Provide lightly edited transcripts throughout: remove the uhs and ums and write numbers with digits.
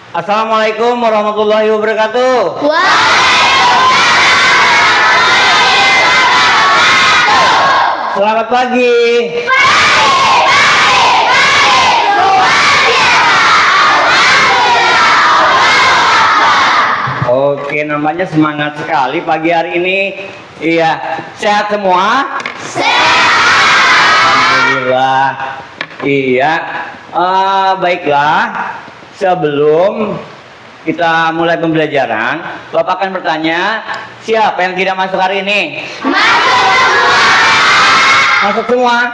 Assalamualaikum warahmatullahi wabarakatuh. Selamat pagi. Oke, namanya semangat sekali pagi hari ini. Iya, sehat semua? Alhamdulillah. Iya, baiklah. Sebelum kita mulai pembelajaran, Bapak akan bertanya, siapa yang tidak masuk hari ini? Masuk semua?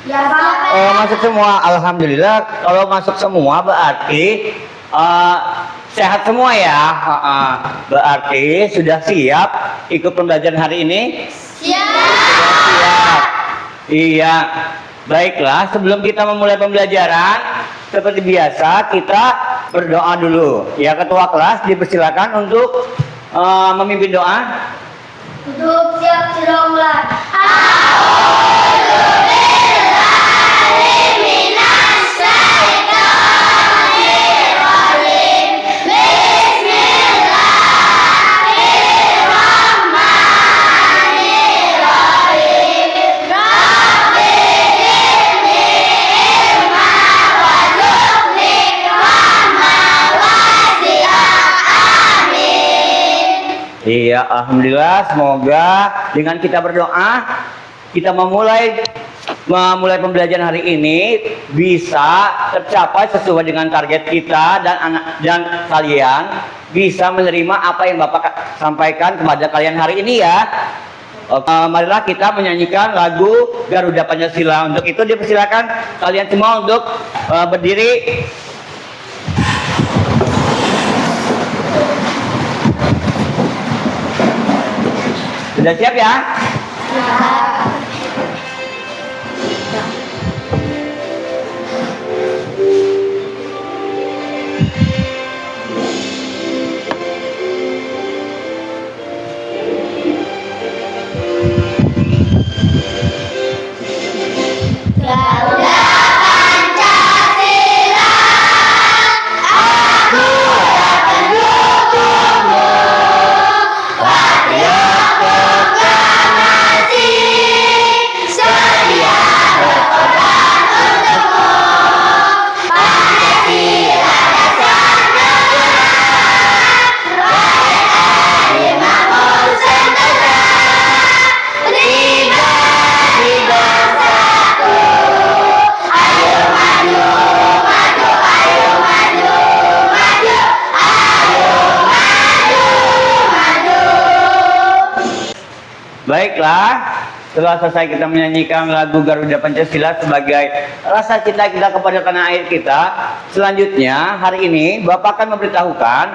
Ya, Pak. Oh, masuk semua. Alhamdulillah. Kalau masuk semua berarti sehat semua ya. Berarti sudah siap ikut pembelajaran hari ini? Sudah siap. Iya. Baiklah, sebelum kita memulai pembelajaran, seperti biasa kita berdoa dulu. Ya, ketua kelas dipersilakan untuk memimpin doa. Untuk siap mulai. Iya, alhamdulillah. Semoga dengan kita berdoa, kita memulai pembelajaran hari ini bisa tercapai sesuai dengan target kita, dan kalian bisa menerima apa yang Bapak sampaikan kepada kalian hari ini ya. Marilah kita menyanyikan lagu Garuda Pancasila. Untuk itu dipersilakan kalian semua untuk berdiri. Sudah siap ya? Baiklah, setelah selesai kita menyanyikan lagu Garuda Pancasila sebagai rasa cinta kita kepada tanah air kita, selanjutnya hari ini Bapak akan memberitahukan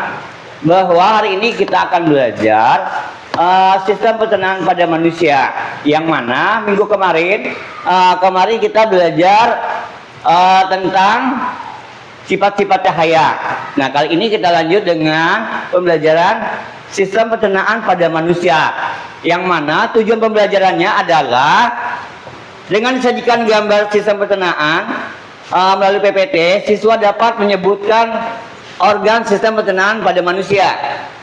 bahwa hari ini kita akan belajar sistem pencernaan pada manusia, yang mana minggu kemarin kita belajar tentang sifat-sifat cahaya. Nah, kali ini kita lanjut dengan pembelajaran sistem pencernaan pada manusia, yang mana tujuan pembelajarannya adalah dengan disajikan gambar sistem pencernaan melalui PPT, siswa dapat menyebutkan organ sistem pencernaan pada manusia.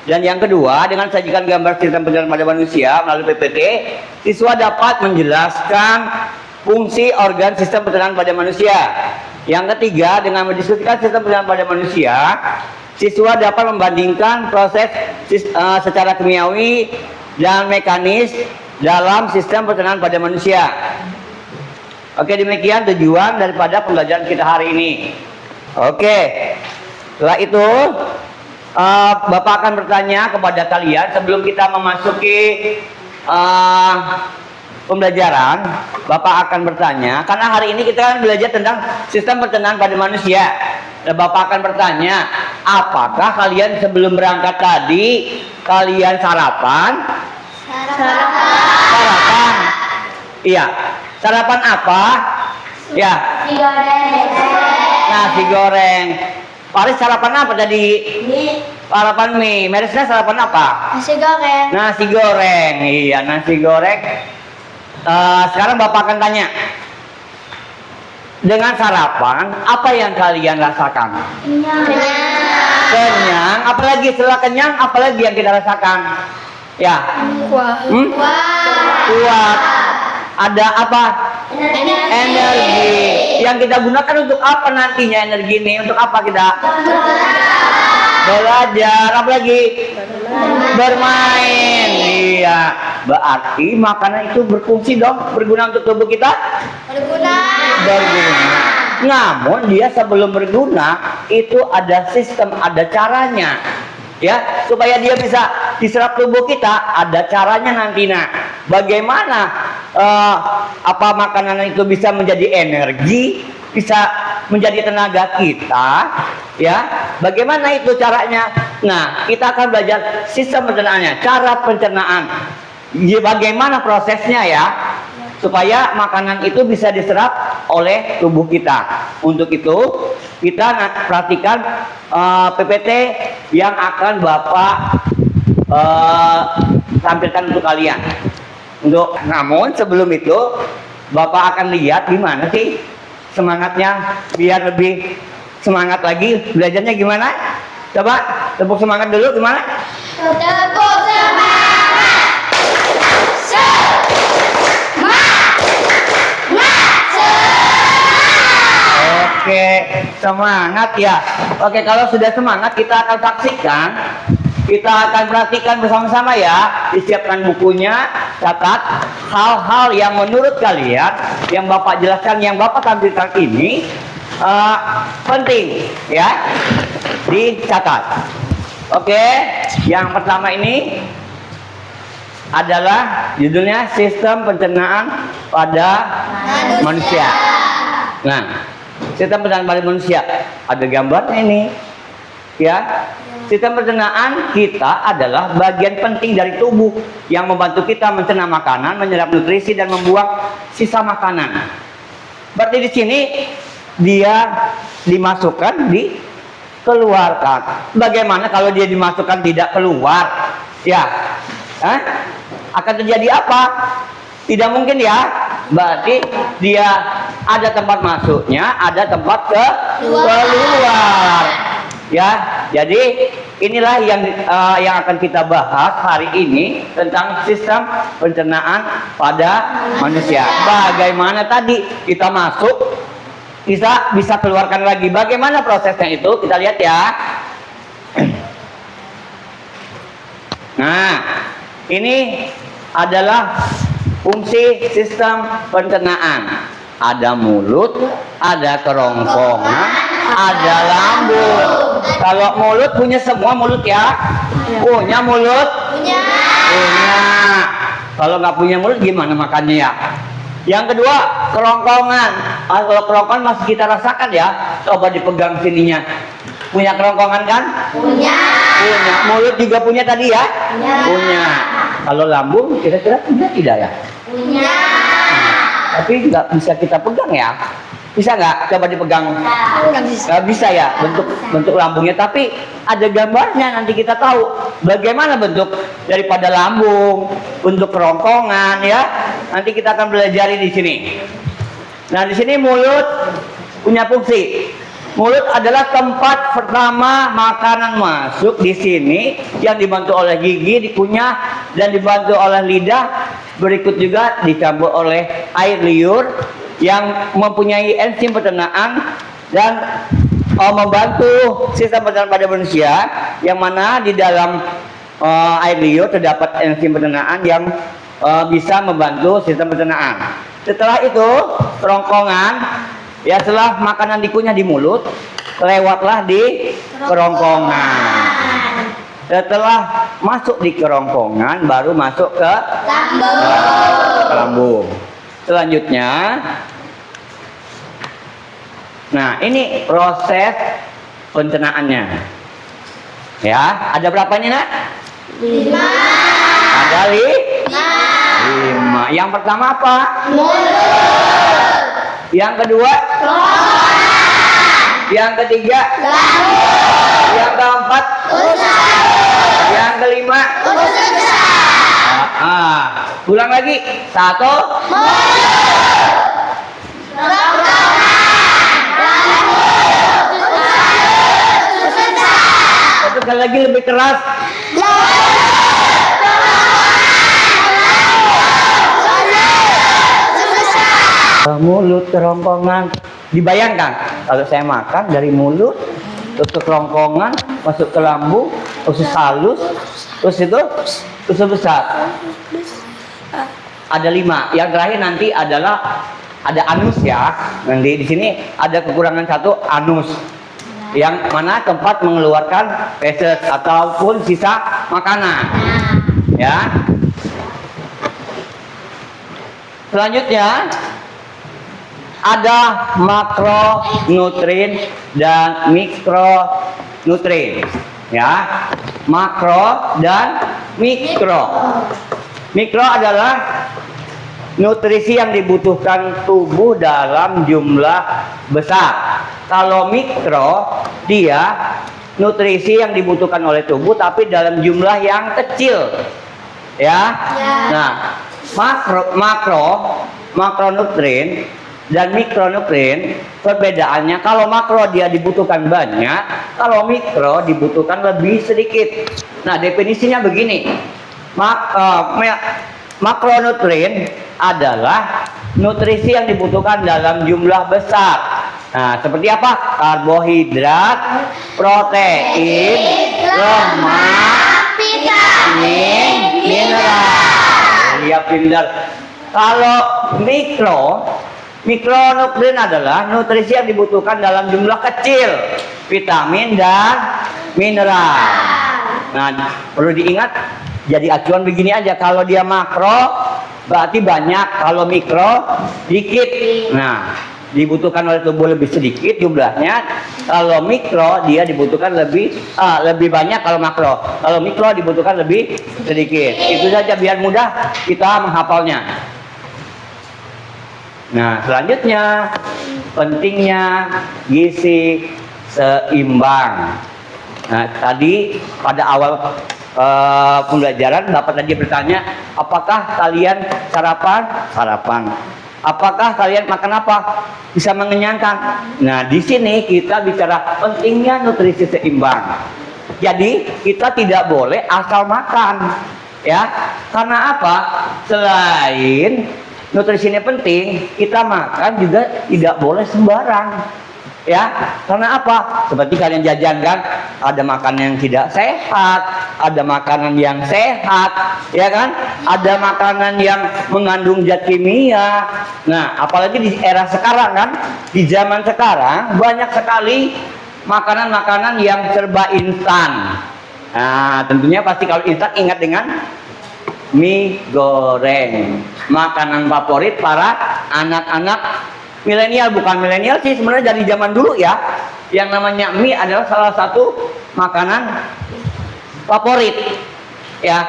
Dan yang kedua, dengan disajikan gambar sistem pencernaan pada manusia melalui PPT, siswa dapat menjelaskan fungsi organ sistem pencernaan pada manusia. Yang ketiga, dengan mendiskusikan sistem pencernaan pada manusia, siswa dapat membandingkan proses secara kimiawi dan mekanis dalam sistem pencernaan pada manusia. Oke, demikian tujuan daripada pembelajaran kita hari ini. Oke, setelah itu Bapak akan bertanya kepada kalian sebelum kita memasuki pembelajaran. Bapak akan bertanya, karena hari ini kita akan belajar tentang sistem pencernaan pada manusia. Dan Bapak akan bertanya, apakah kalian sebelum berangkat tadi kalian sarapan? Sarapan. Iya. Sarapan apa? Ya. Nasi goreng. Paris sarapan apa tadi? Mie. Sarapan mie. Merisnya sarapan apa? Nasi goreng. Nasi goreng. Iya, nasi goreng. Sekarang Bapak akan tanya, dengan sarapan apa yang kalian rasakan? Kenyang. apalagi setelah kenyang, apalagi yang kita rasakan? Ya. Kuat. Ada apa? Energi. Yang kita gunakan untuk apa nantinya energi ini? Untuk apa kita? Belajar. Apa lagi? Bermain. Iya. Berarti makanan itu berfungsi dong, berguna untuk tubuh kita? Berguna. Namun dia sebelum berguna itu ada sistem, ada caranya. Ya, supaya dia bisa diserap tubuh kita, ada caranya nanti. Nah, bagaimana apa makanan itu bisa menjadi energi, bisa menjadi tenaga kita, ya? Bagaimana itu caranya? Nah, kita akan belajar sistem pencernaannya, cara pencernaan. Ya, bagaimana prosesnya ya? Supaya makanan itu bisa diserap oleh tubuh kita. Untuk itu kita perhatikan PPT yang akan Bapak tampilkan untuk kalian. Namun sebelum itu Bapak akan lihat gimana sih semangatnya biar lebih semangat lagi belajarnya gimana? Coba tepuk semangat dulu gimana? Tepuk semangat. Oke, semangat ya. Oke, kalau sudah semangat kita akan saksikan, kita akan perhatikan bersama-sama ya. Disiapkan bukunya, catat hal-hal yang menurut kalian, yang Bapak jelaskan, yang Bapak tampilkan ini penting ya, dicatat. Oke, yang pertama ini adalah judulnya sistem pencernaan pada manusia. Nah, sistem pencernaan pada manusia ada gambarnya ini ya. Sistem pencernaan kita adalah bagian penting dari tubuh yang membantu kita mencerna makanan, menyerap nutrisi dan membuang sisa makanan. Berarti di sini dia dimasukkan, dikeluarkan. Bagaimana kalau dia dimasukkan tidak keluar? Ya, akan terjadi apa? Tidak mungkin ya. Berarti dia ada tempat masuknya, ada tempat keluar. Ya, jadi inilah yang akan kita bahas hari ini tentang sistem pencernaan pada manusia. Bagaimana tadi kita masuk bisa keluarkan lagi. Bagaimana prosesnya itu? Kita lihat ya. Nah, ini adalah fungsi sistem pencernaan. Ada mulut, ada kerongkongan, ada lambung. Kalau mulut punya semua mulut ya? Punya mulut? Punya. Kalau nggak punya mulut gimana makannya ya? Yang kedua, kerongkongan. Kalau kerongkongan masih kita rasakan ya. Coba dipegang sininya. Punya kerongkongan kan? Punya. Mulut juga punya tadi ya? Punya. Kalau lambung kira-kira punya tidak ya? Punya. Tapi nggak bisa kita pegang ya? Bisa nggak? Coba dipegang. Nggak bisa ya bentuk lambungnya. Tapi ada gambarnya, nanti kita tahu bagaimana bentuk daripada lambung, bentuk kerongkongan ya. Nanti kita akan belajar di sini. Nah, di sini mulut punya fungsi. Mulut adalah tempat pertama makanan masuk di sini, yang dibantu oleh gigi, dikunyah, dan dibantu oleh lidah. Berikut juga dicampur oleh air liur yang mempunyai enzim pencernaan dan membantu sistem pencernaan pada manusia, yang mana di dalam air liur terdapat enzim pencernaan yang bisa membantu sistem pencernaan. Setelah itu kerongkongan, ya setelah makanan dikunyah di mulut, lewatlah di kerongkongan. Setelah masuk di kerongkongan, baru masuk ke lambung. Selanjutnya, nah ini proses pencernaannya. Ya, ada berapa ini nak? 5. Ada 5. Yang pertama apa? Mulut. Yang kedua? Kerongkongan. Yang ketiga? Lambung. Yang keempat? usus. Yang kelima? usus besar. Ulang lagi. 1. Mulut. Kerongkongan. Lambung. Usus besar. sekali lagi lebih keras. Mulut kerongkongan. Dibayangkan kalau saya makan dari mulut terus ke kerongkongan, masuk ke lambung, usus halus, terus itu usus besar. Ada 5. Yang terakhir nanti adalah ada anus ya. Nanti di sini ada kekurangan satu, anus. Yang mana tempat mengeluarkan feses ataupun sisa makanan. Ya. Selanjutnya ada makronutrien dan mikronutrien. Ya. Makro dan mikro. Mikro adalah nutrisi yang dibutuhkan tubuh dalam jumlah besar. Kalau mikro, dia nutrisi yang dibutuhkan oleh tubuh tapi dalam jumlah yang kecil. Ya. Nah, makronutrien dan mikronutrien perbedaannya, kalau makro dia dibutuhkan banyak, kalau mikro dibutuhkan lebih sedikit. Nah, definisinya begini. Makronutrien adalah nutrisi yang dibutuhkan dalam jumlah besar. Nah, seperti apa? Karbohidrat, protein, lemak, vitamin, mineral. Iya, pintar. Kalau mikronutrien adalah nutrisi yang dibutuhkan dalam jumlah kecil, vitamin dan mineral. Nah, perlu diingat, jadi acuan begini aja. Kalau dia makro berarti banyak, kalau mikro dikit. Nah, dibutuhkan oleh tubuh lebih sedikit jumlahnya. Kalau mikro dia dibutuhkan lebih banyak kalau makro. Kalau mikro dibutuhkan lebih sedikit. Itu saja biar mudah kita menghafalnya. Nah, selanjutnya pentingnya gizi seimbang. Nah, tadi pada awal pembelajaran Bapak tadi bertanya, apakah kalian sarapan? Apakah kalian makan apa? Bisa mengenyangkan. Nah, di sini kita bicara pentingnya nutrisi seimbang. Jadi, kita tidak boleh asal makan. Ya. Karena apa? Selain nutrisinya penting, kita makan juga tidak boleh sembarang. Ya, karena apa? Seperti kalian jajan kan, ada makanan yang tidak sehat, ada makanan yang sehat, ya kan? Ada makanan yang mengandung zat kimia. Nah, apalagi di era sekarang kan, di zaman sekarang banyak sekali makanan-makanan yang serba instan. Nah, tentunya pasti kalau instan ingat dengan mie goreng, makanan favorit para anak-anak milenial. Bukan milenial sih, sebenarnya dari zaman dulu ya. Yang namanya mie adalah salah satu makanan favorit. Ya.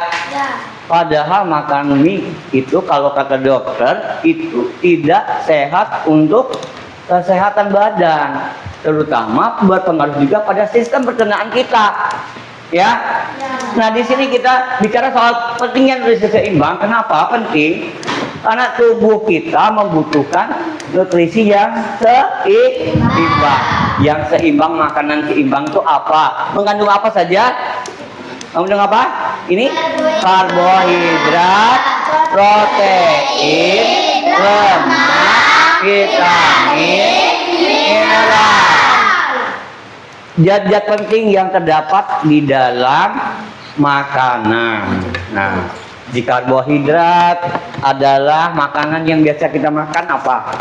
Padahal makan mie itu kalau kata dokter itu tidak sehat untuk kesehatan badan, terutama berpengaruh juga pada sistem pencernaan kita. Ya. Nah, di sini kita bicara soal pentingnya nutrisi seimbang. Kenapa penting? Karena tubuh kita membutuhkan nutrisi yang seimbang. Yang seimbang, makanan seimbang itu apa? Mengandung apa saja? Mengandung apa? Ini karbohidrat, protein, lemak, vitamin, mineral. Zat-zat penting yang terdapat di dalam makanan. Nah, di karbohidrat adalah makanan yang biasa kita makan apa?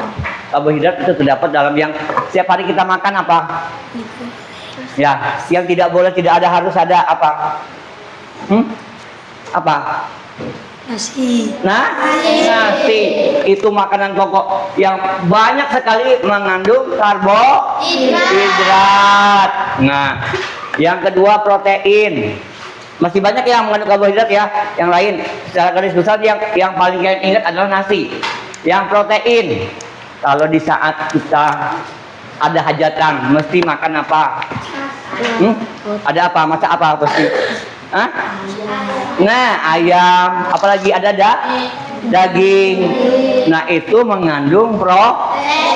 Karbohidrat itu terdapat dalam yang setiap hari kita makan apa? Ya, yang tidak boleh, tidak ada, harus ada apa? Apa? Nasi. Nasi. Itu makanan pokok yang banyak sekali mengandung karbohidrat. Nah, yang kedua protein. Masih banyak yang mengandung karbohidrat ya. Yang lain secara garis besar yang paling kalian ingat adalah nasi. Yang protein. Kalau di saat kita ada hajatan mesti makan apa? Ada apa? Masak apa pasti? Hah? Nah, ayam, apalagi ada daging. Nah, itu mengandung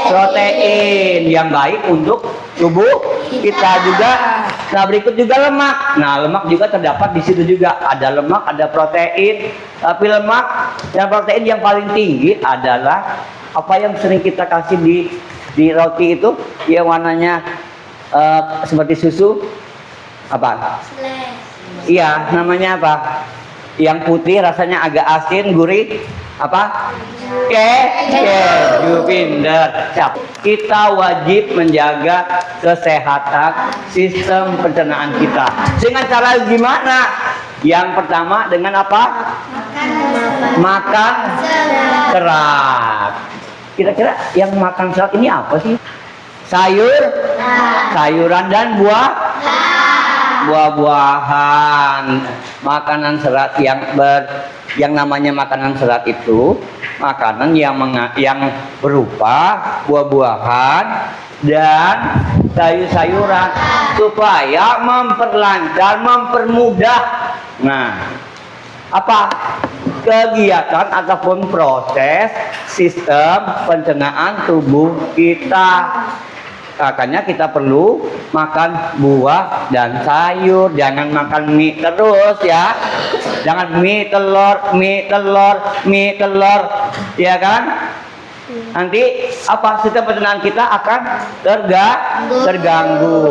protein yang baik untuk tubuh kita juga. Nah, berikut juga lemak. Nah, lemak juga terdapat di situ juga. Ada lemak, ada protein. Tapi lemak dan protein yang paling tinggi adalah apa yang sering kita kasih di roti itu, yang warnanya seperti susu. Apa? Iya, namanya apa? Yang putih rasanya agak asin, gurih. Apa? Keju pinter. Kita wajib menjaga kesehatan sistem pencernaan kita. Dengan cara gimana? Yang pertama dengan apa? Makan serat. Kira-kira yang makan serat ini apa sih? Sayuran dan buah-buahan. Makanan serat yang namanya makanan serat itu makanan yang berupa buah-buahan dan sayur-sayuran supaya memperlancar, mempermudah. Nah, apa kegiatan ataupun proses sistem pencernaan tubuh kita. Makanya kita perlu makan buah dan sayur, jangan makan mie terus ya. Jangan mie telur, ya kan? Nanti apa, sistem pencernaan kita akan terganggu.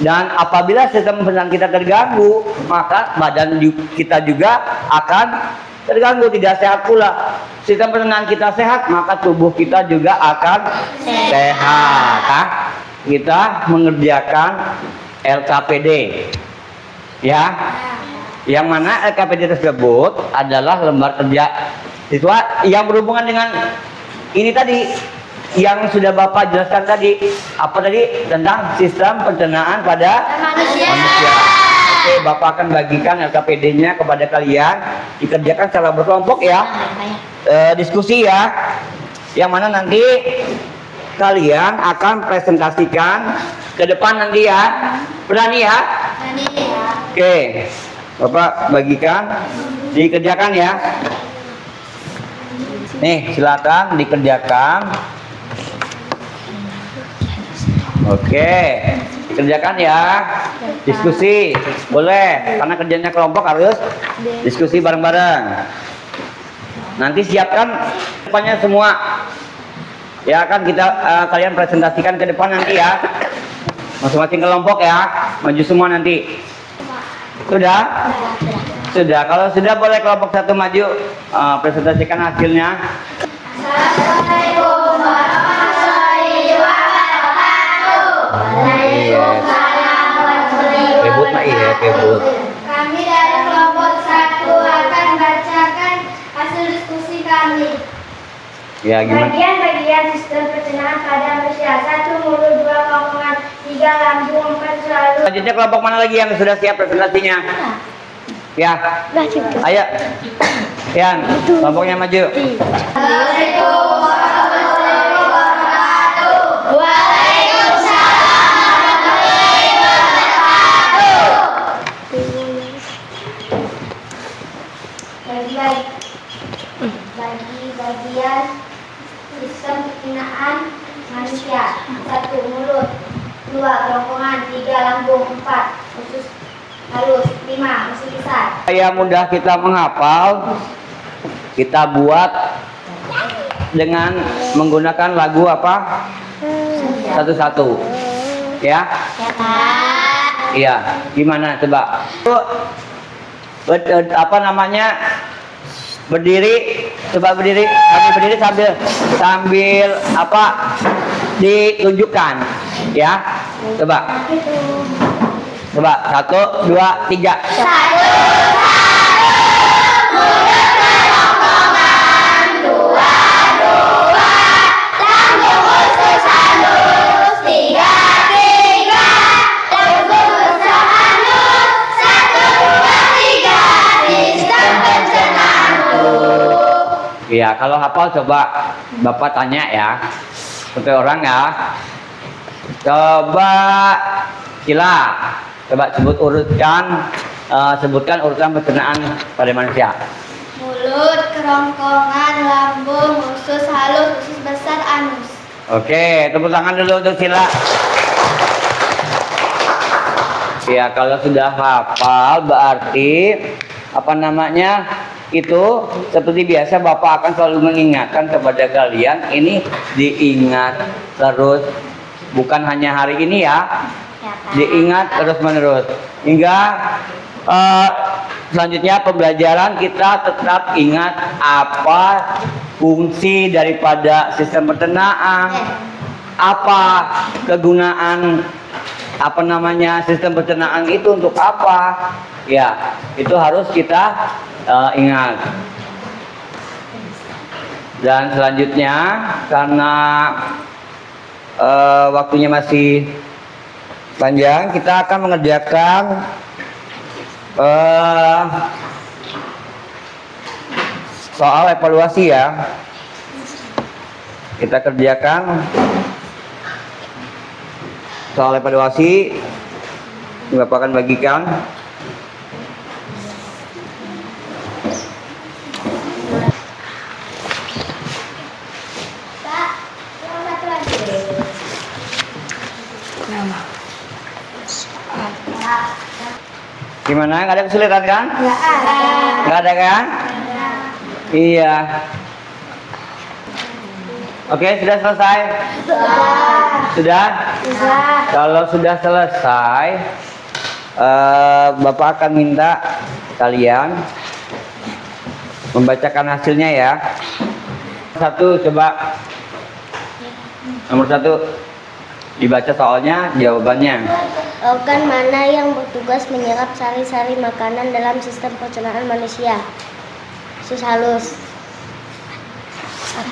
Dan apabila sistem pencernaan kita terganggu, maka badan kita juga akan terganggu, tidak sehat pula. Sistem pencernaan kita sehat, maka tubuh kita juga akan sehat. Kita mengerjakan LKPD, ya. Yang mana LKPD tersebut adalah lembar kerja siswa yang berhubungan dengan ini tadi yang sudah Bapak jelaskan tadi. Apa tadi? Tentang sistem pencernaan pada manusia. Oke, Bapak akan bagikan LKPD-nya kepada kalian, dikerjakan secara berkelompok ya. Diskusi ya. Yang mana nanti kalian akan presentasikan ke depan nanti ya. Berani ya? Berani ya. Oke. Bapak bagikan, dikerjakan ya. Nih, silakan dikerjakan. Oke, dikerjakan ya. Diskusi boleh, karena kerjanya kelompok harus diskusi bareng-bareng. Nanti siapkan depannya semua. Ya kan, kita kalian presentasikan ke depan nanti ya. Masing-masing kelompok ya. Maju semua nanti. Sudah? Sudah. Kalau sudah, boleh kelompok satu maju, presentasikan hasilnya. Assalamualaikum warahmatullahi wabarakatuh. Waalaikumsalam warahmatullahi wabarakatuh. Kami dari kelompok 1 akan bacakan hasil diskusi kami. Ya, gimana? Bagian sistem pencernaan pada manusia. 1. Mulut, 2. Kerongkongan, 3. Lambung, 4. Selalu. Selanjutnya kelompok mana lagi yang sudah siap presentasinya? Ya. Ayo. Yan, kelompoknya maju. Assalamualaikum warahmatullahi wabarakatuh. Waalaikumsalam warahmatullahi wabarakatuh. Bagian sistem pencernaan manusia. 1. Mulut, 2. Kerongkongan, 3. Lambung, 4. Usus halus, 5. Usus besar. Supaya mudah kita menghafal, kita buat dengan menggunakan lagu apa? Satu-satu. Ya? Iya. Gimana coba? Apa namanya? Berdiri, coba berdiri. Kami berdiri sambil apa? Ditunjukkan, ya. Coba. Coba 1, 2, 3. 1, mulut kerongkongan, 2, lambung usus halus, 3, lambung usus halus, 1, 2, 3, sistem pencernaan tubuh. Iya, kalau hafal coba Bapak tanya ya. Untuk orang ya. Coba sila. Coba sebutkan urutan pencernaan pada manusia. Mulut, kerongkongan, lambung, usus halus, usus besar, anus. Oke, tepuk tangan dulu untuk Sila. Ya, kalau sudah hafal berarti apa namanya? Itu seperti biasa Bapak akan selalu mengingatkan kepada kalian, ini diingat terus, bukan hanya hari ini ya. Diingat terus-menerus hingga selanjutnya pembelajaran kita tetap ingat apa fungsi daripada sistem pencernaan, apa kegunaan apa namanya sistem pencernaan itu untuk apa ya, itu harus kita ingat. Dan selanjutnya karena waktunya masih panjang, kita akan mengerjakan soal evaluasi ya. Kita kerjakan soal evaluasi. Bapak akan bagikan. Pak, yang satu lagi. Nama. Gimana? Nggak ada kesulitan kan? Enggak ada. Nggak ada kan? Iya. Oke, sudah selesai? Sudah? Kalau sudah selesai, Bapak akan minta kalian membacakan hasilnya ya. Satu, coba. Nomor 1, dibaca soalnya, jawabannya. Organ mana yang bertugas menyerap sari-sari makanan dalam sistem pencernaan manusia? Sus halus.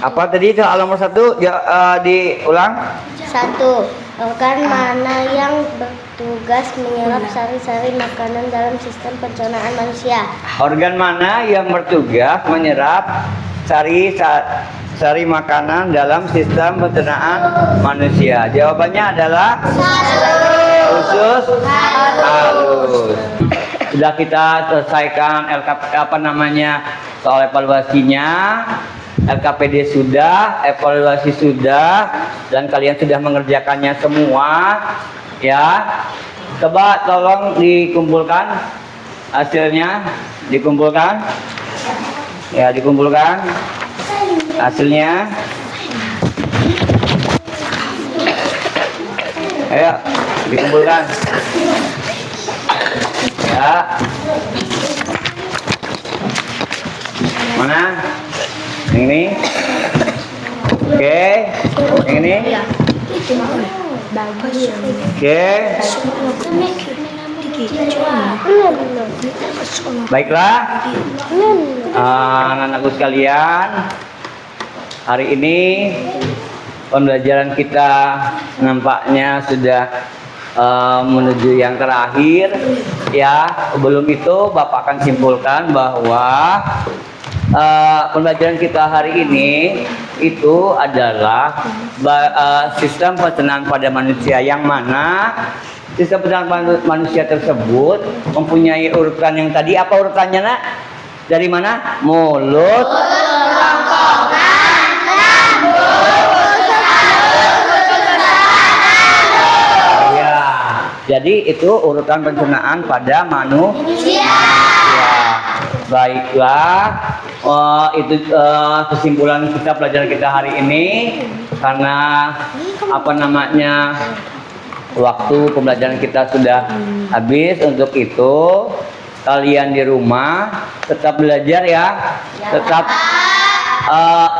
Apa tadi soal nomor 1? Diulang. 1. Organ mana yang bertugas menyerap sari-sari makanan dalam sistem pencernaan manusia? Organ mana yang bertugas menyerap sari makanan dalam sistem pencernaan manusia? Jawabannya adalah usus halus. Sudah kita selesaikan soal evaluasinya. LKPD sudah, evaluasi sudah, dan kalian sudah mengerjakannya semua ya. Coba tolong dikumpulkan hasilnya, dikumpulkan ya, dikumpulkan hasilnya. Ayo dikumpulkan ya. Mana? Yang ini? Oke. Yang ini? Oke. Baiklah, anak-anakku sekalian, hari ini pembelajaran kita nampaknya sudah menuju yang terakhir ya. Sebelum itu Bapak akan simpulkan bahwa pembelajaran kita hari ini itu adalah sistem pencernaan pada manusia, yang mana sistem pencernaan manusia tersebut mempunyai urutan yang tadi. Apa urutannya, Nak? Dari mana? Mulut, ya. Jadi itu urutan pencernaan pada manusia. Baiklah, itu kesimpulan kita pelajaran kita hari ini. Karena apa namanya, waktu pembelajaran kita sudah habis. Untuk itu kalian di rumah tetap belajar ya. Tetap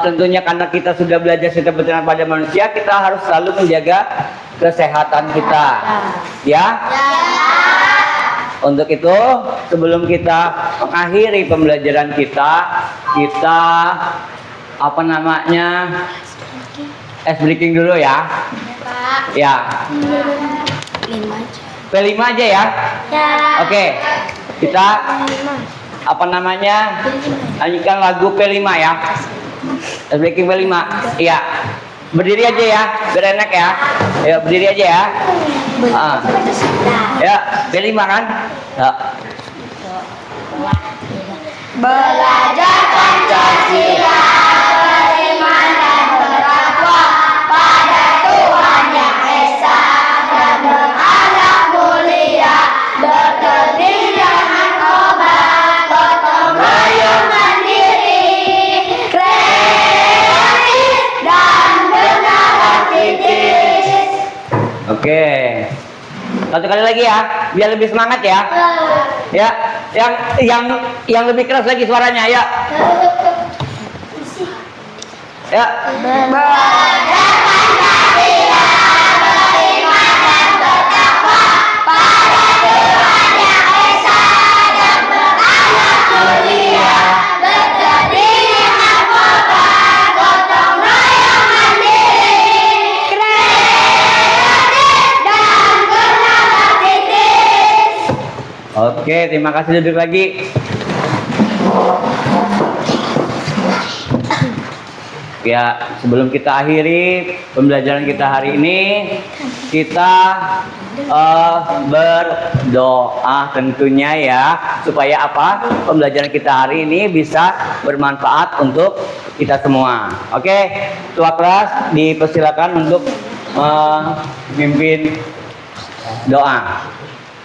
tentunya karena kita sudah belajar sistem pencernaan pada manusia, kita harus selalu menjaga kesehatan kita ya. Untuk itu, sebelum kita mengakhiri pembelajaran kita apa namanya, ice breaking dulu ya. Ya. P5 aja ya. Oke. Kita apa namanya, nyanyikan lagu P5 ya. Ice breaking P5. Iya. Berdiri aja ya, biar enak ya. Ayo berdiri aja ya. Ya, P5 kan? Ya. Belajar Pancasila, beriman dan bertakwa pada Tuhan Yang Esa dan berakhlak mulia, satu kali lagi ya, biar lebih semangat ya. Ya, yang lebih keras lagi suaranya ya. Ya. Oke, terima kasih, duduk lagi. Ya, sebelum kita akhiri pembelajaran kita hari ini, kita berdoa tentunya ya, supaya apa? Pembelajaran kita hari ini bisa bermanfaat untuk kita semua. Oke, ketua kelas dipersilakan untuk memimpin doa.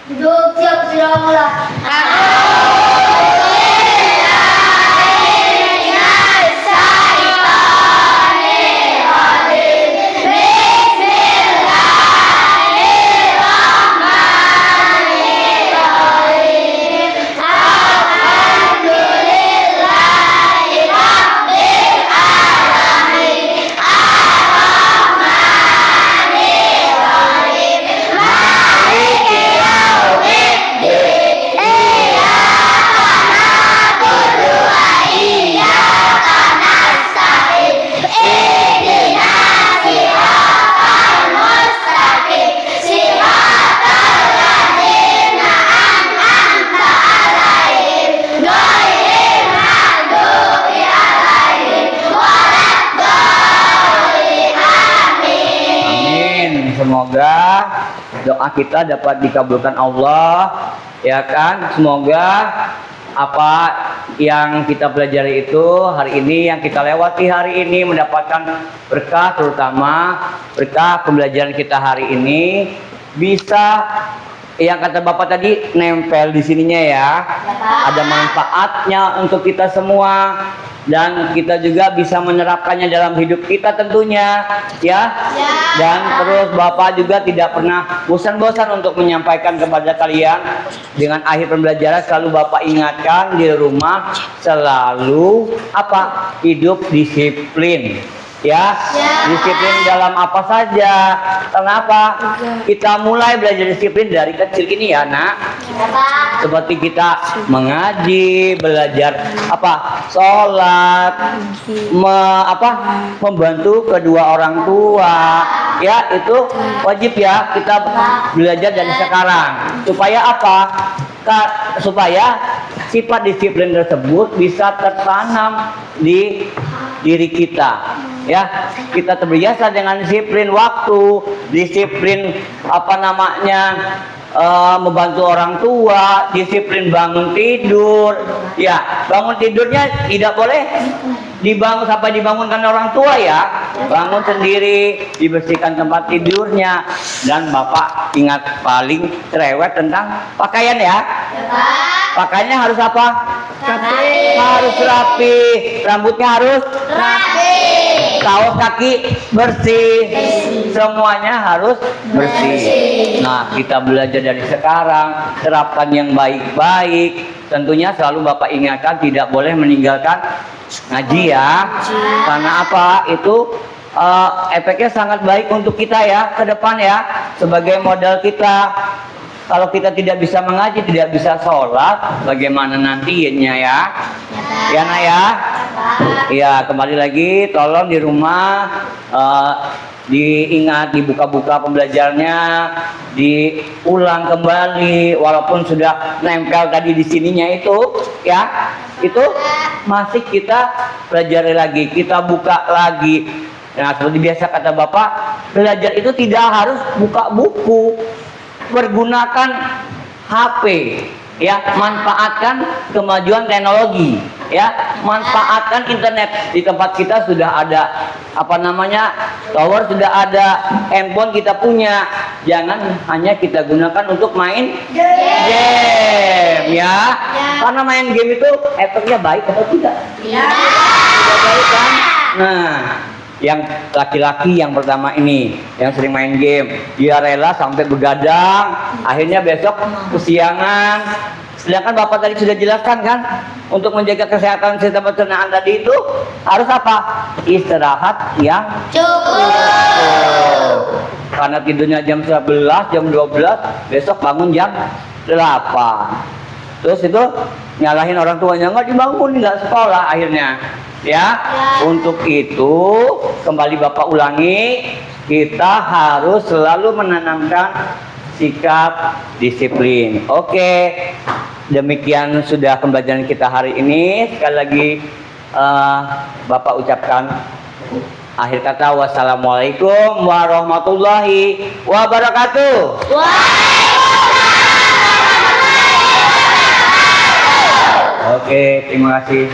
Duduk siap silakan. Semoga doa kita dapat dikabulkan Allah, ya kan? Semoga apa yang kita pelajari itu hari ini, yang kita lewati hari ini mendapatkan berkah, terutama berkah pembelajaran kita hari ini bisa yang kata Bapak tadi nempel di sininya ya. Ada manfaatnya untuk kita semua. Dan kita juga bisa menerapkannya dalam hidup kita tentunya ya. Dan terus Bapak juga tidak pernah bosan-bosan untuk menyampaikan kepada kalian. Dengan akhir pembelajaran selalu Bapak ingatkan di rumah selalu apa? Hidup disiplin ya. Disiplin dalam apa saja. Kenapa? Kita mulai belajar disiplin dari kecil ini ya nak. Seperti kita mengaji, belajar apa? Sholat, membantu kedua orang tua. Ya, itu wajib ya kita belajar dari sekarang. Supaya apa? Supaya sifat disiplin tersebut bisa tertanam di diri kita. Ya, kita terbiasa dengan disiplin waktu, disiplin membantu orang tua, disiplin bangun tidur. Ya, bangun tidurnya tidak boleh dibangunkan orang tua ya. Bangun sendiri, dibersihkan tempat tidurnya. Dan Bapak ingat paling cerewet tentang pakaian ya. Pakaiannya harus apa? Harus rapi. Rambutnya harus rapi. Kaos kaki bersih. Semuanya harus bersih. Nah, kita belajar dari sekarang, terapkan yang baik-baik. Tentunya selalu Bapak ingatkan tidak boleh meninggalkan ngaji ya. Karena apa? Itu efeknya sangat baik untuk kita ya ke depan ya, sebagai modal kita. Kalau kita tidak bisa mengaji, tidak bisa sholat, bagaimana nantinya ya? Ya nak ya? Ya, kembali lagi, tolong di rumah diingat, dibuka-buka pembelajarannya, diulang kembali, walaupun sudah nempel tadi di sininya itu, ya, itu masih kita pelajari lagi, kita buka lagi. Nah, seperti biasa kata Bapak, belajar itu tidak harus buka buku. Pergunakan HP ya, manfaatkan kemajuan teknologi ya, manfaatkan internet. Di tempat kita sudah ada tower, sudah ada handphone kita punya. Jangan hanya kita gunakan untuk main game ya. Karena main game itu efeknya baik atau tidak? Tidak baik kan? Nah, Yang laki-laki yang pertama ini, yang sering main game, dia rela sampai begadang, akhirnya besok kesiangan. Sedangkan Bapak tadi sudah jelaskan kan, untuk menjaga kesehatan sistem pencernaan tadi itu harus apa? Istirahat yang Cukup. karena tidurnya jam 11, jam 12, besok bangun jam 8. Terus itu nyalahin orang tuanya, nggak dibangun, nggak sekolah akhirnya. Ya, untuk itu kembali Bapak ulangi, kita harus selalu menanamkan sikap disiplin. Oke, demikian sudah pembelajaran kita hari ini. Sekali lagi Bapak ucapkan akhir kata, wassalamualaikum warahmatullahi wabarakatuh. Oke, terima kasih.